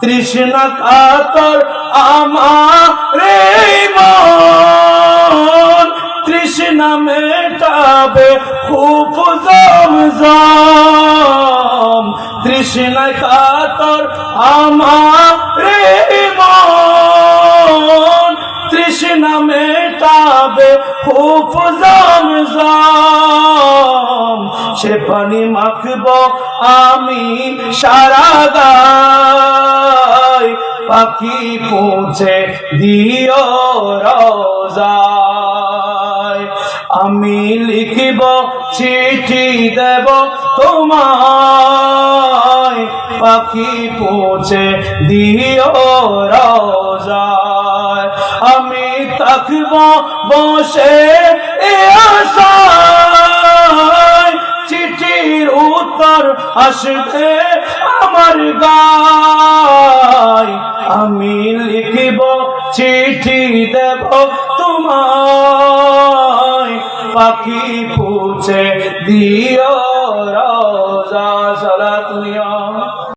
তৃষ্ণা কাতর আমারে মন, তৃষ্ণা মেটাবে খুব জমজম। তৃষ্ণা কাতর আমারে মন, তৃষ্ণা মেটাবে খুব জমজম। সে পানি মাখবো আমি সারা গায়, পাখি পৌঁছে দিও রোজায়। আমি লিখিব চিঠি দেব তোমায়, পাখি পৌঁছে দিও রোজায়। আমি থাকব বসে আশায়, চিঠির উত্তর আসবে আমার গায়। আমি লিখিব চিঠি দেব তোমায়, পাখি পৌঁছে দিও।